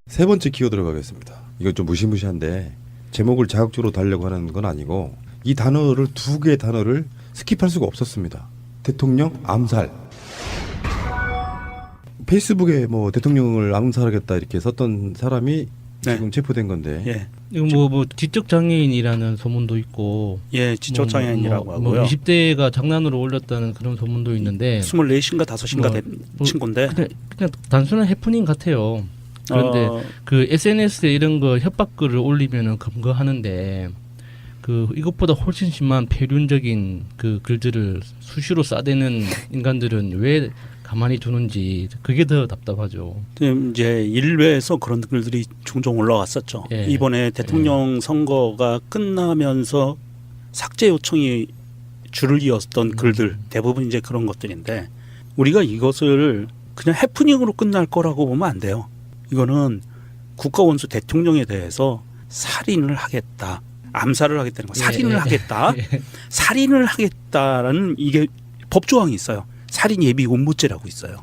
세 번째 키워드로 가겠습니다. 이건 좀 무시무시한데 제목을 자극적으로 달려고 하는 건 아니고 이 단어를 두 개의 단어를 스킵할 수가 없었습니다. 대통령 암살. 페이스북에 뭐 대통령을 암살하겠다 이렇게 썼던 사람이 지금 체포된 건데. 예. 이거 뭐 지적 장애인이라는 소문도 있고. 예, 지적 장애인이라고 하고요. 뭐 20대가 장난으로 올렸다는 그런 소문도 있는데. 24인가 5인가 된 친구인데. 그냥 단순한 해프닝 같아요. 그런데 그 SNS에 이런 거 협박글을 올리면은 검거하는데 그 이것보다 훨씬 심한 폐륜적인 그 글들을 수시로 싸대는 인간들은 왜 가만히 두는지 그게 더 답답하죠. 이제 일외에서 그런 글들이 종종 올라왔었죠. 예. 이번에 대통령 선거가 끝나면서 삭제 요청이 줄을 이었던 글들 대부분 이제 그런 것들인데 우리가 이것을 그냥 해프닝으로 끝날 거라고 보면 안 돼요. 이거는 국가원수 대통령에 대해서 살인을 하겠다. 암살을 하겠다는 거. 살인을 하겠다. 살인을 하겠다라는 이게 법조항이 있어요. 살인 예비 음모죄라고 있어요.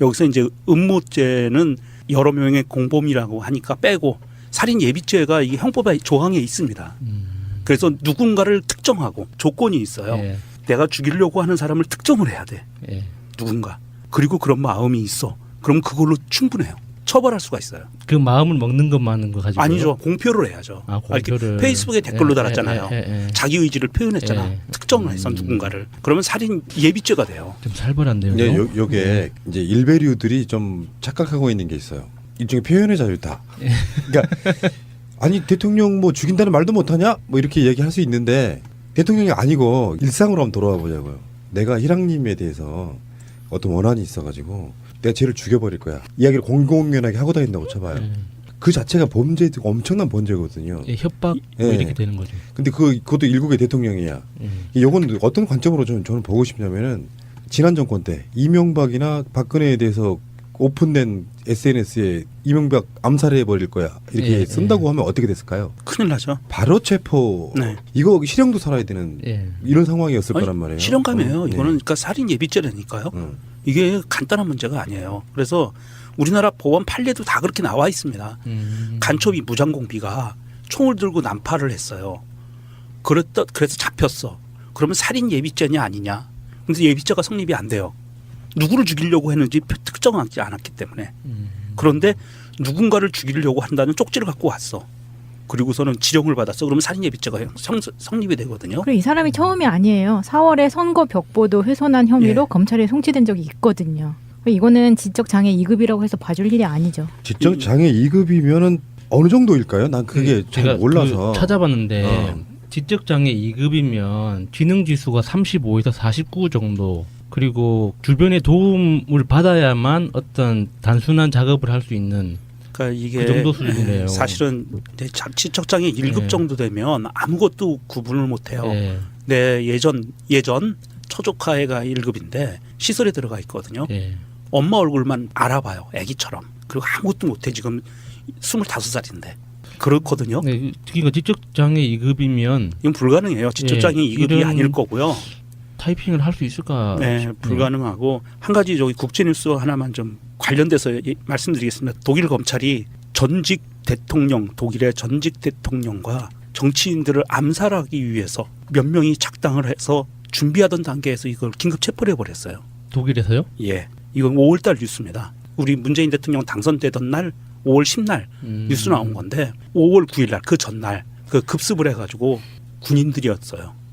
여기서 이제 음모죄는 여러 명의 공범이라고 하니까 빼고 살인 예비죄가 이게 형법의 조항에 있습니다. 그래서 누군가를 특정하고 조건이 있어요. 내가 죽이려고 하는 사람을 특정을 해야 돼. 누군가. 그리고 그런 마음이 있어. 그럼 그걸로 충분해요. 처벌할 수가 있어요. 그 마음을 먹는 것만은 거 가지고 아니죠. 공표를 해야죠. 공표를. 페이스북에 댓글로 달았잖아요. 자기 의지를 표현했잖아. 특정을 해서 누군가를. 그러면 살인 예비죄가 돼요. 좀 살벌한데요. 네, 요게 이제 일베류들이 좀 착각하고 있는 게 있어요. 일종의 표현의 자유다. 그러니까 아니 대통령 뭐 죽인다는 말도 못하냐? 뭐 이렇게 얘기할 수 있는데 대통령이 아니고 일상으로 한번 돌아와 보자고요. 내가 희랑님에 대해서 어떤 원한이 있어가지고 내가 쟤를 죽여버릴 거야. 이야기를 공공연하게 하고 다닌다고 쳐봐요. 그 자체가 범죄, 엄청난 범죄거든요. 협박 뭐 이렇게 되는 거죠. 근데 그것도 일국의 대통령이야. 이건 어떤 관점으로 저는 보고 싶냐면은 지난 정권 때 이명박이나 박근혜에 대해서 오픈된 SNS에 이명박 암살해버릴 거야 이렇게 쓴다고 하면 어떻게 됐을까요? 큰일 나죠. 바로 체포. 네. 이거 실형도 살아야 되는 이런 상황이었을 거란 말이에요. 실형감이에요. 이거는 그러니까 살인 예비죄라니까요. 이게 간단한 문제가 아니에요. 그래서 우리나라 법원 판례도 다 그렇게 나와 있습니다. 간첩이 무장공비가 총을 들고 난파를 했어요. 그래서 잡혔어. 그러면 살인 예비죄냐 아니냐. 근데 예비죄가 성립이 안 돼요. 누구를 죽이려고 했는지 특정하지 않았기 때문에. 그런데 누군가를 죽이려고 한다는 쪽지를 갖고 왔어. 그리고서는 지령을 받았어. 그러면 살인 예비죄가 성립이 되거든요. 그리고 이 사람이 처음이 아니에요. 4월에 선거 벽보도 훼손한 혐의로 검찰에 송치된 적이 있거든요. 이거는 지적 장애 2급이라고 해서 봐줄 일이 아니죠. 지적 장애 2급이면은 어느 정도일까요? 난 그게 잘 몰라서 찾아봤는데 지적 장애 2급이면 지능 지수가 35에서 49 정도. 그리고 주변의 도움을 받아야만 어떤 단순한 작업을 할 수 있는 그러니까 이게 그 정도 수준이네요. 사실은 지적장애 1급 정도 되면 아무것도 구분을 못해요. 내 예전 초조카애가 1급인데 시설에 들어가 있거든요. 엄마 얼굴만 알아봐요. 아기처럼. 그리고 아무것도 못해. 지금 25살인데. 그렇거든요. 그러니까 지적장애 2급이면 이건 불가능해요. 지적장애 2급이 아닐 거고요. 타이핑을 할 수 있을까? 네, 불가능하고 한 가지 저기 국제뉴스 하나만 좀 관련돼서 말씀드리겠습니다. 독일 검찰이 전직 대통령, 독일의 전직 대통령과 정치인들을 암살하기 위해서 몇 명이 작당을 해서 준비하던 단계에서 이걸 긴급 체포를 해버렸어요. 독일에서요? 예, 이건 5월달 뉴스입니다. 우리 문재인 대통령 당선되던 날 5월 10날 뉴스 나온 건데 5월 9일날 그 전날 그 급습을 해가지고 군인들이었어요.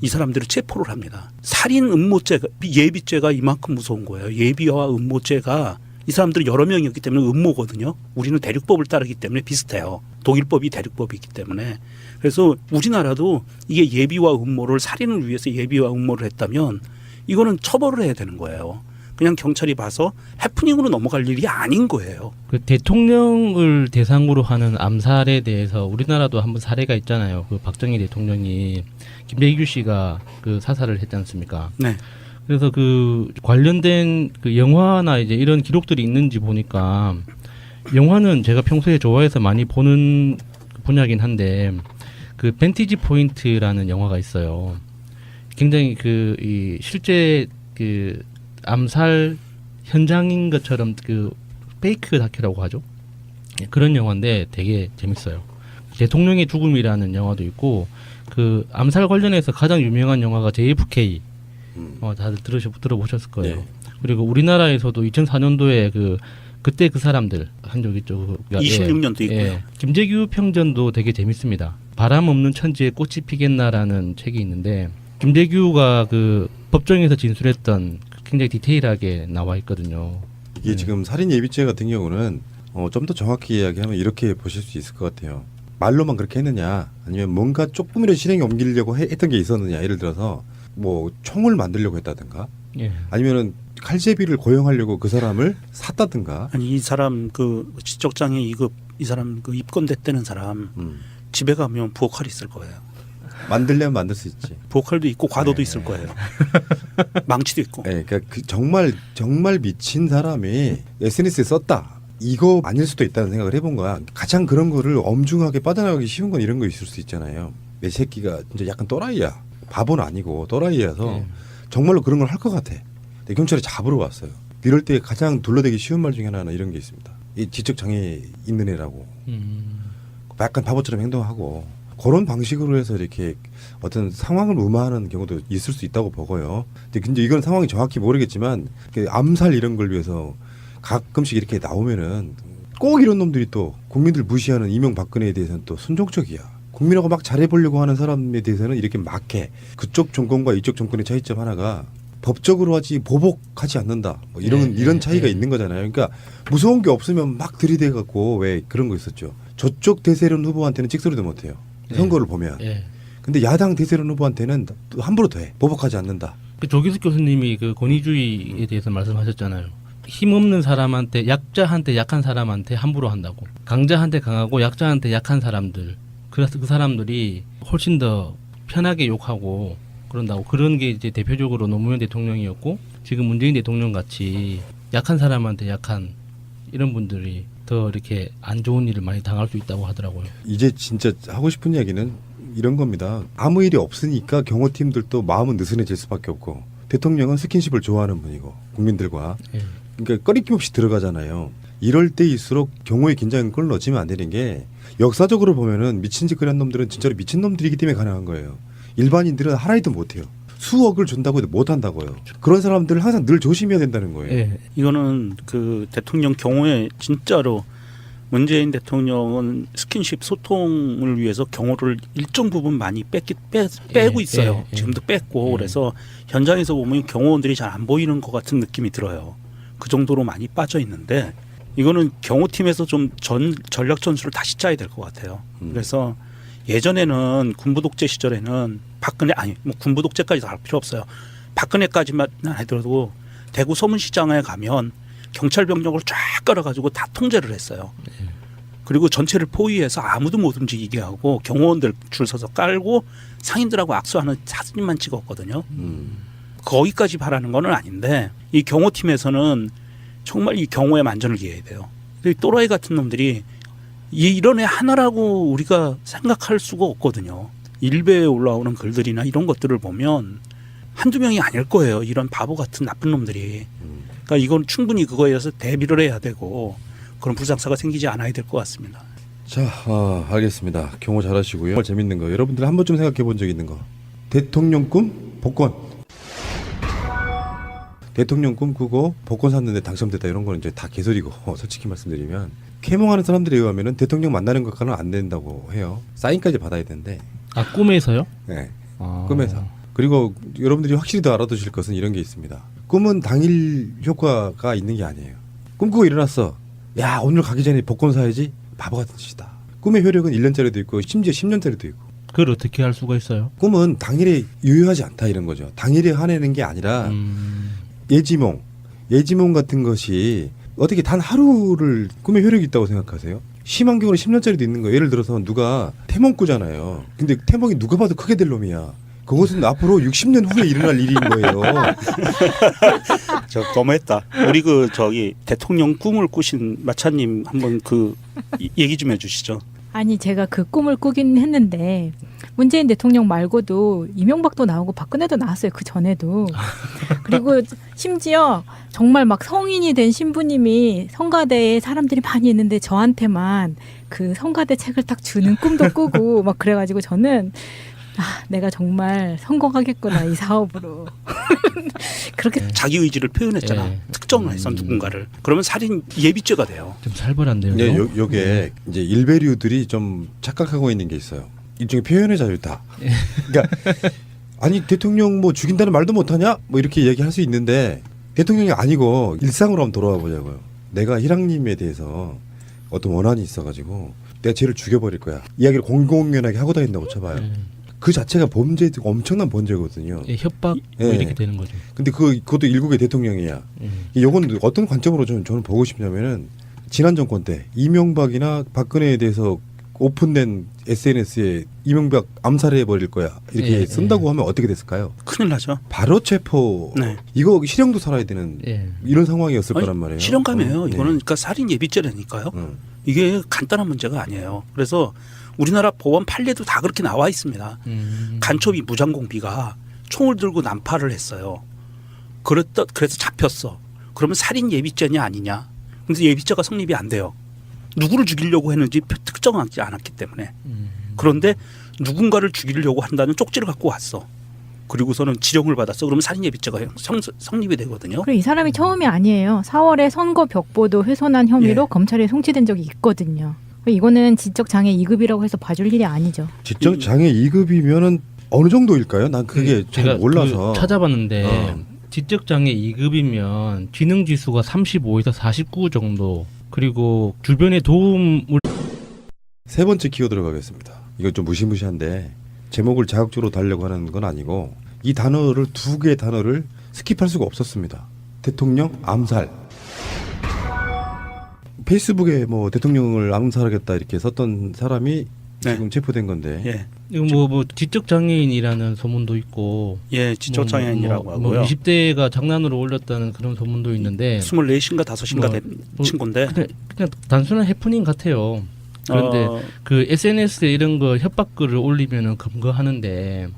이 사람들을 체포를 합니다. 살인 음모죄가 예비죄가 이만큼 무서운 거예요. 예비와 음모죄가 이 사람들은 여러 명이었기 때문에 음모거든요. 우리는 대륙법을 따르기 때문에 비슷해요. 독일법이 대륙법이기 때문에. 그래서 우리나라도 이게 예비와 음모를 살인을 위해서 예비와 음모를 했다면 이거는 처벌을 해야 되는 거예요. 그냥 경찰이 봐서 해프닝으로 넘어갈 일이 아닌 거예요. 그 대통령을 대상으로 하는 암살에 대해서 우리나라도 한번 사례가 있잖아요. 그 박정희 대통령이 김대규 씨가 그 사살을 했지 않습니까? 네. 그래서 그 관련된 그 영화나 이제 이런 기록들이 있는지 보니까 영화는 제가 평소에 좋아해서 많이 보는 분야긴 한데 그 벤티지 포인트라는 영화가 있어요. 굉장히 그 이 실제 그 암살 현장인 것처럼 그 페이크 다큐라고 하죠. 그런 영화인데 되게 재밌어요. 대통령의 죽음이라는 영화도 있고 그 암살 관련해서 가장 유명한 영화가 JFK 다들 들어보셨을 거예요. 네. 그리고 우리나라에서도 2004년도에 그때 그 사람들 한 적 있죠. 26년도 있고요. 김재규 평전도 되게 재밌습니다. 바람 없는 천지에 꽃이 피겠나라는 책이 있는데 김재규가 그 법정에서 진술했던 굉장히 디테일하게 나와 있거든요. 이게 지금 살인 예비죄 같은 경우는 좀 더 정확히 이야기하면 이렇게 보실 수 있을 것 같아요. 말로만 그렇게 했느냐 아니면 뭔가 조금이라도 실행에 옮기려고 했던 게 있었느냐. 예를 들어서 뭐 총을 만들려고 했다든가 예. 아니면은 칼제비를 고용하려고 그 사람을 샀다든가. 아니 이 사람 그 지적장애 2급 이 사람 그 입건됐다는 사람 집에 가면 부엌칼 있을 거예요. 만들려면 만들 수 있지. 부엌칼도 있고 과도도 네. 있을 거예요. 망치도 있고. 네, 그러니까 정말 미친 사람이 SNS에 썼다. 이거 아닐 수도 있다는 생각을 해본 거야. 가장 그런 거를 엄중하게 빠져나가기 쉬운 건 이런 거 있을 수 있잖아요. 내 새끼가 진짜 약간 또라이야. 바보는 아니고 또라이여서 정말로 그런 걸 할 것 같아. 근데 경찰이 잡으러 왔어요. 이럴 때 가장 둘러대기 쉬운 말 중에 하나는 이런 게 있습니다. 이 지적 장애 있는 애라고. 약간 바보처럼 행동하고 그런 방식으로 해서 이렇게 어떤 상황을 무마하는 경우도 있을 수 있다고 보고요. 근데 이건 상황이 정확히 모르겠지만 암살 이런 걸 위해서 가끔씩 이렇게 나오면은 꼭 이런 놈들이 또 국민들 무시하는 이명박근혜에 대해서는 또 순종적이야. 국민하고 막 잘해보려고 하는 사람에 대해서는 이렇게 막해. 그쪽 정권과 이쪽 정권의 차이점 하나가 법적으로 하지 보복하지 않는다. 뭐 이런 차이가 있는 거잖아요. 그러니까 무서운 게 없으면 막 들이대 갖고 왜 그런 거 있었죠. 저쪽 대세론 후보한테는 찍소리도 못해요. 선거를 보면. 근데 야당 대세론 후보한테는 또 함부로 돼. 보복하지 않는다. 그 조기숙 교수님이 그 권위주의에 대해서 말씀하셨잖아요. 힘없는 사람한테 약자한테 약한 사람한테 함부로 한다고. 강자한테 강하고 약자한테 약한 사람들. 그래서 그 사람들이 훨씬 더 편하게 욕하고 그런다고. 그런 게 이제 대표적으로 노무현 대통령이었고 지금 문재인 대통령 같이 약한 사람한테 약한 이런 분들이 더 이렇게 안 좋은 일을 많이 당할 수 있다고 하더라고요. 이제 진짜 하고 싶은 이야기는 이런 겁니다. 아무 일이 없으니까 경호팀들도 마음은 느슨해질 수밖에 없고 대통령은 스킨십을 좋아하는 분이고 국민들과 그러니까 꺼리낌 없이 들어가잖아요. 이럴 때일수록 경호의 긴장을 끌어넣지면 안 되는 게 역사적으로 보면은 미친 짓 그런 놈들은 진짜로 미친 놈들이기 때문에 가능한 거예요. 일반인들은 하나도 못해요. 수억을 준다고 해도 못한다고요. 그런 사람들을 항상 늘 조심해야 된다는 거예요. 이거는 그 대통령 경호에 진짜로 문재인 대통령은 스킨십 소통을 위해서 경호를 일정 부분 많이 빼고 있어요. 지금도 뺐고 그래서 현장에서 보면 경호원들이 잘 안 보이는 것 같은 느낌이 들어요. 그 정도로 많이 빠져 있는데 이거는 경호팀에서 좀 전략 전술을 다시 짜야 될 것 같아요. 그래서 예전에는 군부 독재 시절에는 군부 독재까지 할 필요 없어요. 박근혜까지만 하더라도 대구 서문시장에 가면 경찰 병력을 쫙 깔아가지고 다 통제를 했어요. 그리고 전체를 포위해서 아무도 못 움직이게 하고 경호원들 줄 서서 깔고 상인들하고 악수하는 사진만 찍었거든요. 거기까지 바라는 건 아닌데 이 경호팀에서는 정말 이 경호에 만전을 기해야 돼요. 이 또라이 같은 놈들이 이런 애 하나라고 우리가 생각할 수가 없거든요. 일베에 올라오는 글들이나 이런 것들을 보면 한두 명이 아닐 거예요. 이런 바보 같은 나쁜 놈들이. 그러니까 이건 충분히 그거에 대해서 대비를 해야 되고 그런 불상사가 생기지 않아야 될 것 같습니다. 자, 알겠습니다. 경호 잘하시고요. 재밌는 거 여러분들 한 번쯤 생각해 본 적 있는 거. 대통령 꿈 복권. 대통령 꿈꾸고 복권 샀는데 당첨됐다 이런 거는 이제 다 개소리고 솔직히 말씀드리면 캐몽하는 사람들에 의하면은 대통령 만나는 것과는 안 된다고 해요. 사인까지 받아야 되는데. 아 꿈에서요? 네. 꿈에서. 그리고 여러분들이 확실히 더 알아두실 것은 이런 게 있습니다. 꿈은 당일 효과가 있는 게 아니에요. 꿈꾸고 일어났어. 야 오늘 가기 전에 복권 사야지. 바보 같은 짓이다. 꿈의 효력은 1년짜리도 있고 심지어 10년짜리도 있고. 그걸 어떻게 할 수가 있어요? 꿈은 당일에 유효하지 않다 이런 거죠. 당일에 화내는 게 아니라 예지몽 같은 것이 어떻게 단 하루를 꿈의 효력이 있다고 생각하세요? 심한 경우는 10년짜리도 있는 거예요. 예를 들어서 누가 태몽 꾸잖아요. 근데 태몽이 누가 봐도 크게 될 놈이야. 그것은 앞으로 60년 후에 일어날 일인 거예요. 저 너무했다. 우리 대통령 꿈을 꾸신 마차님 한번 얘기 좀 해주시죠. 아니 제가 그 꿈을 꾸긴 했는데 문재인 대통령 말고도 이명박도 나오고 박근혜도 나왔어요. 그 전에도. 그리고 심지어 정말 막 성인이 된 신부님이 성가대에 사람들이 많이 있는데 저한테만 그 성가대 책을 딱 주는 꿈도 꾸고 막 그래가지고 저는 내가 정말 성공하겠구나 이 사업으로. 그렇게 자기 의지를 표현했잖아. 예. 특정을 해서 누군가를. 그러면 살인 예비죄가 돼요. 좀 살벌한데요. 네, 이거? 요게 이제 일베류들이 좀 착각하고 있는 게 있어요. 일종의 표현의 자유다. 그러니까 아니 대통령 뭐 죽인다는 말도 못하냐? 뭐 이렇게 얘기할 수 있는데 대통령이 아니고 일상으로 한번 돌아와 보자고요. 내가 희랑님에 대해서 어떤 원한이 있어가지고 내가 쟤를 죽여버릴 거야. 이야기를 공공연하게 하고 다닌다고 쳐봐요. 그 자체가 범죄, 엄청난 범죄거든요. 예, 협박 뭐 예. 이렇게 되는 거죠. 근데 그것도 일국의 대통령이야. 이건 어떤 관점으로 저는 보고 싶냐면은 지난 정권 때 이명박이나 박근혜에 대해서 오픈된 SNS에 이명박 암살해 버릴 거야 이렇게 예, 쓴다고 하면 어떻게 됐을까요? 큰일 나죠. 바로 체포. 네. 이거 실형도 살아야 되는 예. 이런 상황이었을 아니, 거란 말이에요. 실형감이에요. 네. 이거는 그러니까 살인 예비죄라니까요. 음. 이게 간단한 문제가 아니에요. 그래서 우리나라 법원 판례도 다 그렇게 나와 있습니다. 간첩이 무장공비가 총을 들고 난파를 했어요. 그래서 잡혔어. 그러면 살인 예비죄냐 아니냐. 근데 예비죄가 성립이 안 돼요. 누구를 죽이려고 했는지 특정하지 않았기 때문에. 그런데 누군가를 죽이려고 한다는 쪽지를 갖고 왔어. 그리고서는 지령을 받았어. 그러면 살인 예비죄가 성립이 되거든요. 그리고 이 사람이 처음이 아니에요. 4월에 선거 벽보도 훼손한 혐의로 예. 검찰에 송치된 적이 있거든요. 이거는 지적 장애 2급이라고 해서 봐줄 일이 아니죠. 지적 장애 2급이면은 어느 정도일까요? 난 그게 잘 제가 몰라서. 찾아봤는데 지적 장애 2급이면 지능 지수가 35에서 49 정도. 그리고 주변에 도움을 세 번째 키워드로 가겠습니다. 이거 좀 무시무시한데 제목을 자극적으로 달려고 하는 건 아니고 이 단어를 두 개의 단어를 스킵할 수가 없었습니다. 대통령 암살. 페이스북에 뭐 대통령을 암살하겠다 이렇게 썼던 사람이 네. 지금 체포된 건데. 예. 이거 뭐 지적 장애인이라는 소문도 있고 예, 지적 장애인이라고 하고요. 20대가 장난으로 올렸다는 그런 소문도 있는데 24인가 5인가 된 뭐, 친구인데 그냥 단순한 해프닝 같아요. 그런데 그 SNS에 이런 거 협박글을 올리면은 검거하는데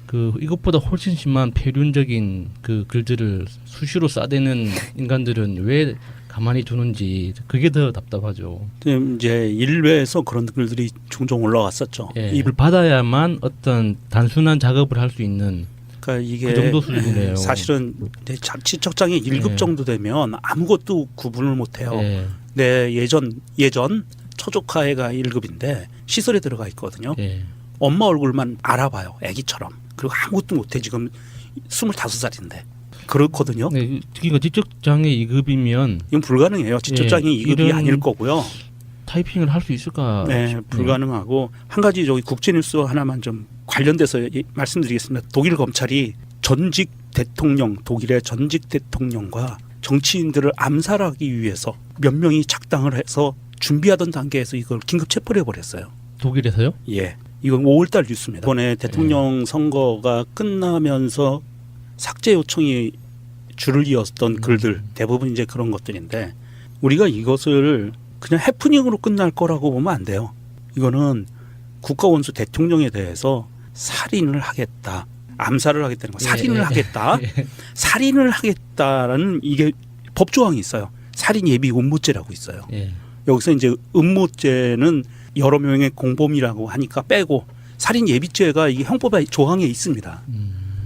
그 이것보다 훨씬 심한 폐륜적인 그 글들을 수시로 싸대는 인간들은 왜 가만히 두는지 그게 더 답답하죠. 이제 일외에서 그런 글들이 종종 올라왔었죠. 예. 입을 받아야만 어떤 단순한 작업을 할 수 있는 그러니까 이게 그 정도 수준이네요. 사실은 지적 장애 1급 예. 정도 되면 아무것도 구분을 못 해요. 예. 내 예전 처조카애가 1급인데 시설에 들어가 있거든요. 예. 엄마 얼굴만 알아봐요. 아기처럼. 그리고 아무것도 못 해. 지금 25살인데. 그렇거든요. 네, 그러니까 지적 장애 2급이면 이건 불가능해요. 지적 장애 2급이 이런 아닐 거고요. 타이핑을 할 수 있을까? 네, 싶네요. 불가능하고 한 가지 저기 국제뉴스 하나만 좀 관련돼서 말씀드리겠습니다. 독일 검찰이 전직 대통령, 독일의 전직 대통령과 정치인들을 암살하기 위해서 몇 명이 작당을 해서 준비하던 단계에서 이걸 긴급 체포를 해버렸어요. 독일에서요? 예, 이건 5월달 뉴스입니다. 이번에 대통령 선거가 끝나면서 삭제 요청이 줄을 이었던 글들 대부분 이제 그런 것들인데 우리가 이것을 그냥 해프닝으로 끝날 거라고 보면 안 돼요. 이거는 국가원수 대통령에 대해서 살인을 하겠다, 암살을 하겠다는 거, 살인을 하겠다, 살인을 하겠다라는 이게 법조항이 있어요. 살인 예비 음모죄라고 있어요. 예. 여기서 이제 음모죄는 여러 명의 공범이라고 하니까 빼고 살인 예비죄가 이게 형법의 조항에 있습니다.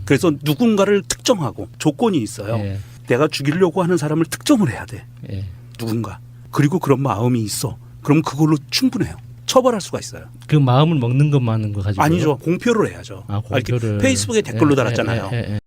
그래서 누군가를 특정하고 조건이 있어요. 예. 내가 죽이려고 하는 사람을 특정을 해야 돼. 예. 누군가. 그리고 그런 마음이 있어. 그럼 그걸로 충분해요. 처벌할 수가 있어요. 그 마음을 먹는 것만은 거 가지고 아니죠. 공표를 해야죠. 아, 공표를. 페이스북에 댓글로 달았잖아요.